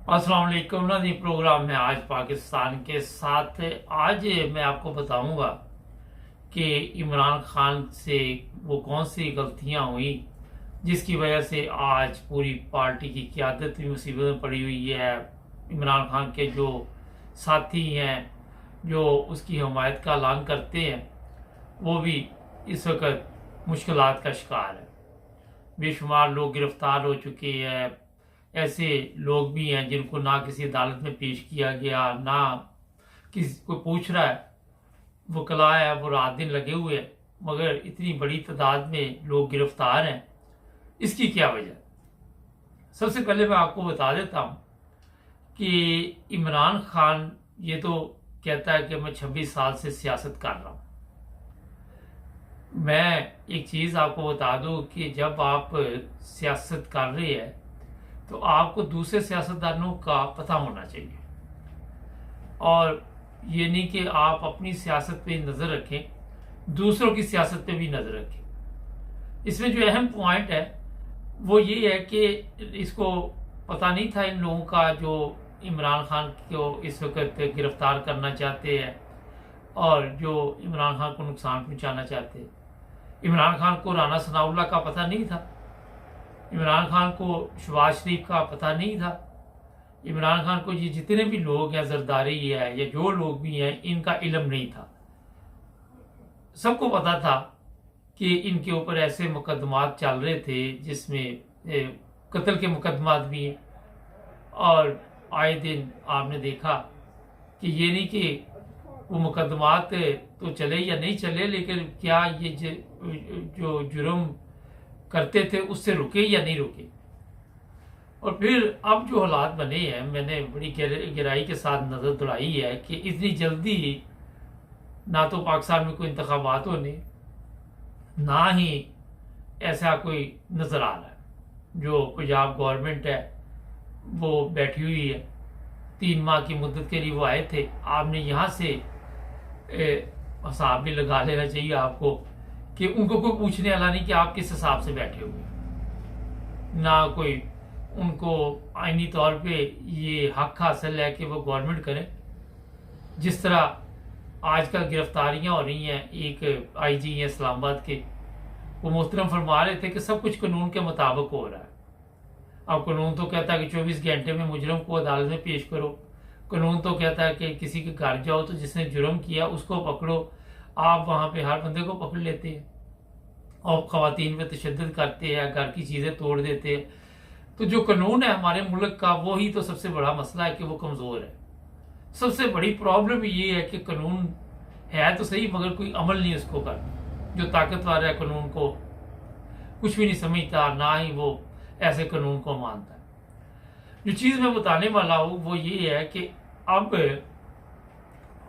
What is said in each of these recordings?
अस्सलाम वालेकुम नाज़रीन, प्रोग्राम में आज पाकिस्तान के साथ। आज मैं आपको बताऊंगा कि इमरान खान से वो कौन सी गलतियां हुई जिसकी वजह से आज पूरी पार्टी की क़यादत भी मुसीबत में पड़ी हुई है। इमरान खान के जो साथी हैं, जो उसकी हमायत का ऐलान करते हैं, वो भी इस वक्त मुश्किलात का शिकार है। बेशुमार लोग गिरफ्तार हो चुके हैं। ऐसे लोग भी हैं जिनको ना किसी अदालत में पेश किया गया, ना किसी को पूछ रहा है। वकला है, वो रात दिन लगे हुए हैं, मगर इतनी बड़ी तादाद में लोग गिरफ्तार हैं। इसकी क्या वजह? सबसे पहले मैं आपको बता देता हूँ कि इमरान खान ये तो कहता है कि मैं 26 साल से सियासत कर रहा हूँ। मैं एक चीज़ आपको बता दूं कि जब आप सियासत कर रहे हैं तो आपको दूसरे सियासतदानों का पता होना चाहिए, और ये नहीं कि आप अपनी सियासत पे नज़र रखें, दूसरों की सियासत पे भी नज़र रखें। इसमें जो अहम पॉइंट है वो ये है कि इसको पता नहीं था इन लोगों का जो इमरान खान को इस वक्त गिरफ्तार करना चाहते हैं और जो इमरान खान को नुकसान पहुंचाना चाहते हैं। इमरान खान को राना सनाउल्लाह का पता नहीं था, इमरान खान को शहबाज शरीफ का पता नहीं था, इमरान खान को ये जितने भी लोग हैं, जरदारी है या जो लोग भी हैं, इनका इल्म नहीं था। सबको पता था कि इनके ऊपर ऐसे मुकदमात चल रहे थे जिसमें कत्ल के मुकदमात भी हैं, और आए दिन आपने देखा कि ये नहीं कि वो मुकदमात तो चले या नहीं चले, लेकिन क्या ये जो जुर्म करते थे उससे रुके या नहीं रुके। और फिर अब जो हालात बने हैं, मैंने बड़ी गहराई के साथ नज़र दौड़ाई है कि इतनी जल्दी ना तो पाकिस्तान में कोई इंतखाबात होने, ना ही ऐसा कोई नज़र आ रहा है। जो पंजाब गवर्नमेंट है वो बैठी हुई है, 3 माह की मुद्दत के लिए वो आए थे। आपने यहाँ से हिसाब भी लगा लेना चाहिए आपको कि उनको कोई पूछने वाला नहीं कि आप किस हिसाब से बैठे हुए, ना कोई उनको आईनी तौर पे ये हक हासिल है कि वो गवर्नमेंट करें। जिस तरह आजकल गिरफ्तारियां हो रही हैं, एक आईजी हैं इस्लामाबाद के, वो मोहतरम फरमा रहे थे कि सब कुछ कानून के मुताबिक हो रहा है। अब कानून तो कहता है कि 24 घंटे में मुजरम को अदालत में पेश करो, कानून तो कहता है कि किसी के घर जाओ तो जिसने जुर्म किया उसको पकड़ो। आप वहाँ पे हर बंदे को पकड़ लेते हैं और ख़वातीन पे तशद्दुद करते हैं, घर की चीज़ें तोड़ देते हैं। तो जो कानून है हमारे मुल्क का, वो ही तो सबसे बड़ा मसला है कि वो कमज़ोर है। सबसे बड़ी प्रॉब्लम ये है कि कानून है तो सही, मगर कोई अमल नहीं उसको कर। जो ताकतवर है कानून को कुछ भी नहीं समझता, ना ही वो ऐसे कानून को मानता है। जो चीज़ मैं बताने वाला हूँ वो ये है कि अब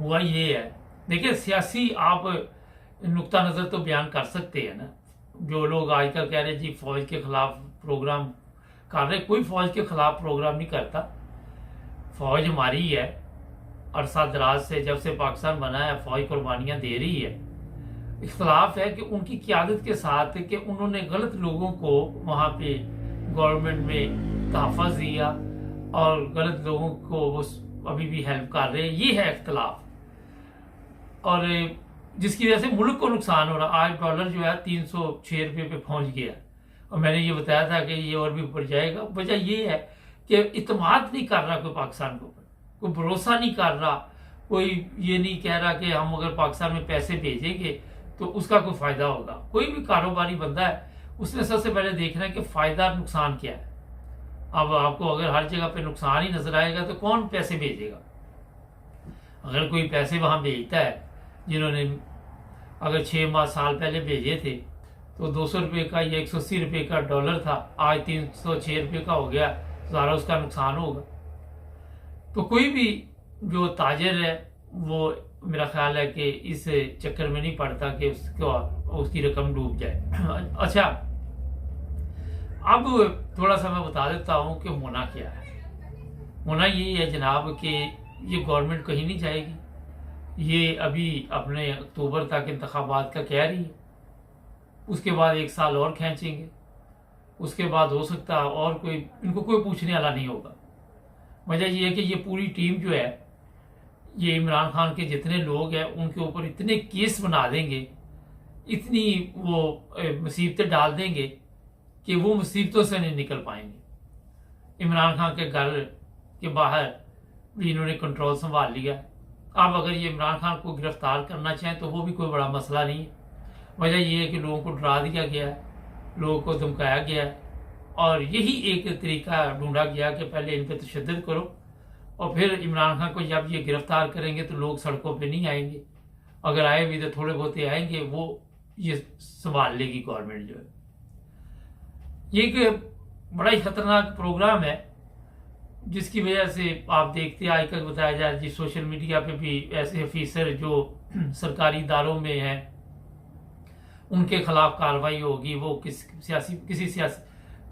हुआ ये है, देखिए सियासी आप नुक्ता नज़र तो बयान कर सकते हैं ना। जो लोग आजकल कह रहे जी फौज के खिलाफ प्रोग्राम कर रहे, कोई फौज के खिलाफ प्रोग्राम नहीं करता। फौज हमारी है, अरसा दराज से जब से पाकिस्तान बना है फौज कुर्बानियाँ दे रही है। इख्तलाफ है कि उनकी क़यादत के साथ कि उन्होंने गलत लोगों को वहाँ पे गवर्नमेंट में तहफ़्फ़ुज़ दिया और गलत लोगों को वो अभी भी हेल्प कर रहे हैं। ये है इख्तलाफ, और जिसकी वजह से मुल्क को नुकसान हो रहा। आज डॉलर जो है 306 रुपये पे पहुंच गया, और मैंने ये बताया था कि ये और भी ऊपर जाएगा। वजह ये है कि इत्मीनान नहीं कर रहा कोई पाकिस्तान के ऊपर, कोई भरोसा नहीं कर रहा, कोई ये नहीं कह रहा कि हम अगर पाकिस्तान में पैसे भेजेंगे तो उसका कोई फ़ायदा होगा। कोई भी कारोबारी बंदा है उसने सबसे पहले देखना है कि फ़ायदा नुकसान क्या है। अब आपको अगर हर जगह पे नुकसान ही नजर आएगा तो कौन पैसे भेजेगा? अगर कोई पैसे वहां भेजता है, जिन्होंने अगर 6 माह साल पहले भेजे थे तो 200 रुपये का या 180 रुपये का डॉलर था, आज 306 रुपये का हो गया, सारा उसका नुकसान होगा। तो कोई भी जो ताजर है वो मेरा ख्याल है कि इस चक्कर में नहीं पड़ता कि उसकी रकम डूब जाए। अच्छा, अब थोड़ा सा मैं बता देता हूँ कि होना क्या है। होना ये है जनाब कि ये गवर्नमेंट कहीं नहीं जाएगी। ये अभी अपने अक्टूबर तक इंतखाबात का कह रही है, उसके बाद 1 साल और खींचेंगे, उसके बाद हो सकता है और कोई, इनको कोई पूछने वाला नहीं होगा। वजह यह है कि ये पूरी टीम जो है, ये इमरान खान के जितने लोग हैं उनके ऊपर इतने केस बना देंगे, इतनी वो मुसीबतें डाल देंगे कि वो मुसीबतों से नहीं निकल पाएंगे। इमरान खान के घर के बाहर भी इन्होंने कंट्रोल संभाल लिया। अब अगर ये इमरान खान को गिरफ्तार करना चाहें तो वो भी कोई बड़ा मसला नहीं है। वजह यह है कि लोगों को डरा दिया गया है, लोगों को धमकाया गया है, और यही एक तरीका ढूंढा गया कि पहले इन पर तशद्दुद करो और फिर इमरान खान को जब ये गिरफ्तार करेंगे तो लोग सड़कों पे नहीं आएंगे। अगर आए भी तो थोड़े बहुत आएंगे, वो ये संभाल लेगी गवर्नमेंट जो है। ये एक बड़ा ही खतरनाक प्रोग्राम है जिसकी वजह से आप देखते हैं आजकल बताया जाए जी सोशल मीडिया पे भी ऐसे ऑफिसर जो सरकारी इदारों में हैं उनके खिलाफ कार्रवाई होगी। वो किसी सियासी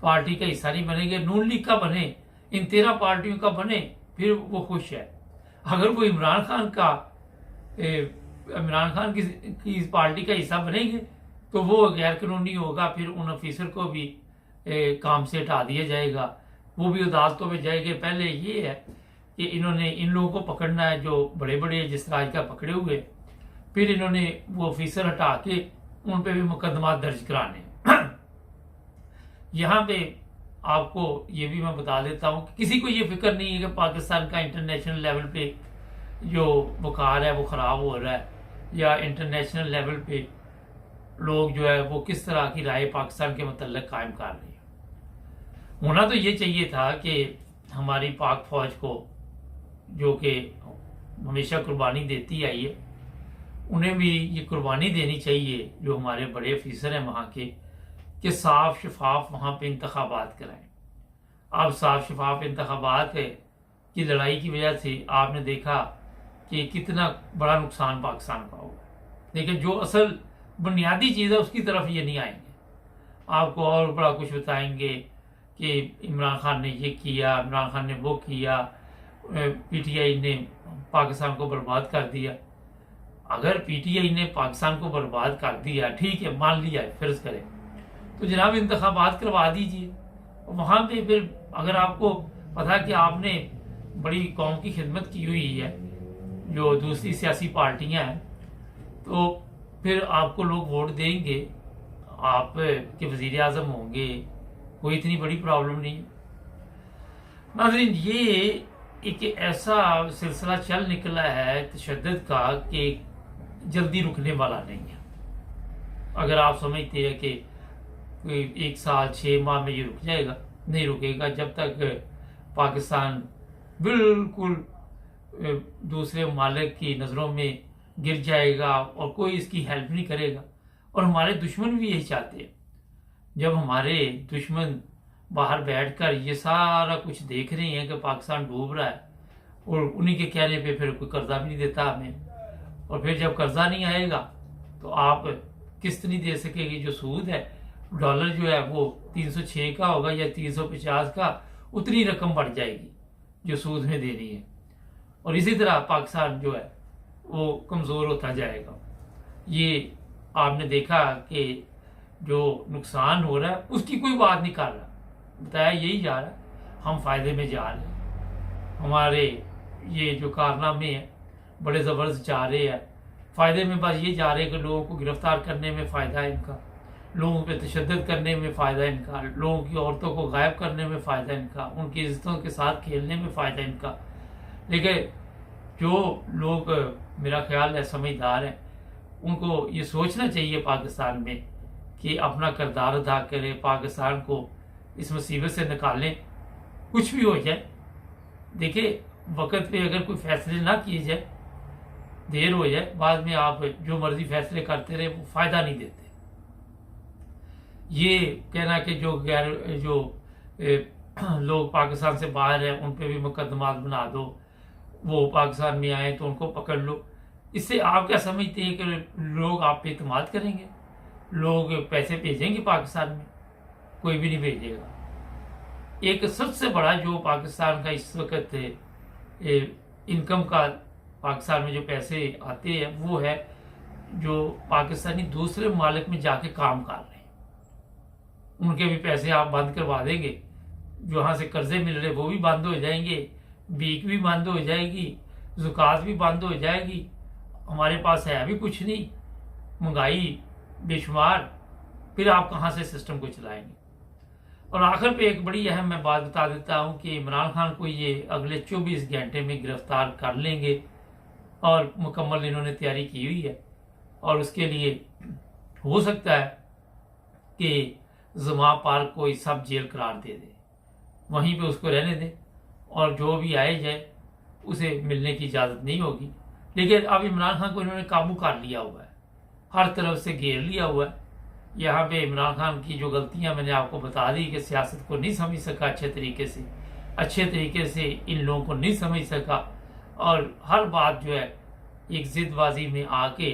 पार्टी का हिस्सा नहीं बनेंगे। नून लीग का बने, इन 13 पार्टियों का बने, फिर वो खुश है। अगर वो इमरान खान की इस पार्टी का हिस्सा बनेंगे तो वो गैर कानूनी होगा, फिर उन ऑफिसर को भी काम से हटा दिया जाएगा, वो भी अदालतों में जाएंगे। पहले ये है कि इन्होंने इन लोगों को पकड़ना है जो बड़े बड़े जिस तरह का पकड़े हुए, फिर इन्होंने वो ऑफिसर हटा के उन पे भी मुकदमा दर्ज कराने। यहाँ पे आपको ये भी मैं बता देता हूँ कि किसी को ये फिक्र नहीं है कि पाकिस्तान का इंटरनेशनल लेवल पे जो बुखार है वो खराब हो रहा है, या इंटरनेशनल लेवल पे लोग जो है वो किस तरह की राय पाकिस्तान के मतलब कायम कर रहे हैं। होना तो ये चाहिए था कि हमारी पाक फौज को, जो कि हमेशा कुर्बानी देती आई है, उन्हें भी ये कुर्बानी देनी चाहिए जो हमारे बड़े ऑफिसर हैं वहाँ के, कि साफ शफाफ वहाँ पे इंतखाबात कराएं। अब साफ शफाफ इंतखाबात की लड़ाई की वजह से आपने देखा कि कितना बड़ा नुकसान पाकिस्तान का होगा, लेकिन जो असल बुनियादी चीज़ है उसकी तरफ ये नहीं आएंगे। आपको और बड़ा कुछ बताएंगे कि इमरान खान ने ये किया, इमरान खान ने वो किया, पीटीआई ने पाकिस्तान को बर्बाद कर दिया। अगर पीटीआई ने पाकिस्तान को बर्बाद कर दिया, ठीक है, मान लिया है, फर्ज करें, तो जनाब इंतखाबात करवा दीजिए। वहाँ पे फिर अगर आपको पता कि आपने बड़ी कौम की खिदमत की हुई है, जो दूसरी सियासी पार्टियां हैं, तो फिर आपको लोग वोट देंगे, आप के वजीर आजम होंगे, कोई इतनी बड़ी प्रॉब्लम नहीं है। नाज़रीन, ये एक ऐसा सिलसिला चल निकला है तशद्दुद का कि जल्दी रुकने वाला नहीं है। अगर आप समझते हैं कि 1 साल 6 माह में ये रुक जाएगा, नहीं रुकेगा। जब तक पाकिस्तान बिल्कुल दूसरे ममालिक की नज़रों में गिर जाएगा और कोई इसकी हेल्प नहीं करेगा। और हमारे दुश्मन भी यही चाहते हैं। जब हमारे दुश्मन बाहर बैठकर ये सारा कुछ देख रहे हैं कि पाकिस्तान डूब रहा है, और उन्हीं के कहने पे फिर कोई कर्जा भी नहीं देता हमें, और फिर जब कर्जा नहीं आएगा तो आप किस्त नहीं दे सकेगी। जो सूद है, डॉलर जो है वो 306 का होगा या 350 का, उतनी रकम बढ़ जाएगी जो सूद में देनी है, और इसी तरह पाकिस्तान जो है वो कमज़ोर होता जाएगा। ये आपने देखा कि जो नुकसान हो रहा है उसकी कोई बात नहीं कर रहा, बताया यही जा रहा है हम फायदे में जा रहे हैं, हमारे ये जो कारनामे हैं बड़े ज़बरदस्त जा रहे हैं, फ़ायदे में बस ये जा रहे हैं कि लोगों को गिरफ्तार करने में फ़ायदा है इनका, लोगों पे तशद्दुद करने में फ़ायदा है इनका, लोगों की औरतों को गायब करने में फ़ायदा है इनका, उनकी इज्जतों के साथ खेलने में फ़ायदा है इनका। लेकिन जो लोग मेरा ख्याल है समझदार हैं, उनको ये सोचना चाहिए पाकिस्तान में कि अपना किरदार अदा करें, पाकिस्तान को इस मुसीबत से निकालें, कुछ भी हो जाए। देखिए, वक्त पे अगर कोई फैसले ना किए जाए, देर हो जाए, बाद में आप जो मर्जी फैसले करते रहे वो फ़ायदा नहीं देते। ये कहना कि जो लोग पाकिस्तान से बाहर हैं उन पे भी मुकदमात बना दो, वो पाकिस्तान में आए तो उनको पकड़ लो, इससे आप क्या समझते हैं कि लोग आप पे इत्मीनान करेंगे? लोग पैसे भेजेंगे पाकिस्तान में? कोई भी नहीं भेजेगा। एक सबसे बड़ा जो पाकिस्तान का इस वक्त इनकम का पाकिस्तान में जो पैसे आते हैं वो है जो पाकिस्तानी दूसरे ममालिक में जाके काम कर रहे हैं, उनके भी पैसे आप बंद करवा देंगे। जो यहाँ से कर्जे मिल रहे वो भी बंद हो जाएंगे, बीक भी बंद हो जाएगी, जुकात भी बंद हो जाएगी, हमारे पास है भी कुछ नहीं, महंगाई बेशुमार, फिर आप कहाँ से सिस्टम को चलाएंगे। और आखिर पे एक बड़ी अहम मैं बात बता देता हूँ कि इमरान खान को ये अगले 24 घंटे में गिरफ्तार कर लेंगे और मुकम्मल इन्होंने तैयारी की हुई है। और उसके लिए हो सकता है कि जमा पार्क को सब जेल करार दे दे, वहीं पे उसको रहने दें और जो भी आए जाए उसे मिलने की इजाज़त नहीं होगी। लेकिन अब इमरान खान को इन्होंने काबू कर लिया हुआ है, हर तरफ से घेर लिया हुआ है। यहाँ पे इमरान खान की जो गलतियां मैंने आपको बता दी कि सियासत को नहीं समझ सका अच्छे तरीके से इन लोगों को नहीं समझ सका, और हर बात जो है एक जिदबाजी में आके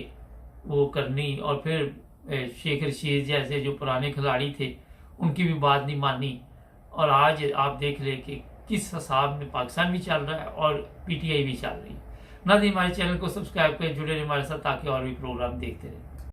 वो करनी, और फिर शेख रशीद जैसे जो पुराने खिलाड़ी थे उनकी भी बात नहीं मानी। और आज आप देख ले कि किस हिसाब में पाकिस्तान भी चल रहा है और पीटीआई भी चल रही है। ना हमारे चैनल को सब्सक्राइब करें, जुड़े रहे हमारे साथ ताकि और भी प्रोग्राम देखते रहें।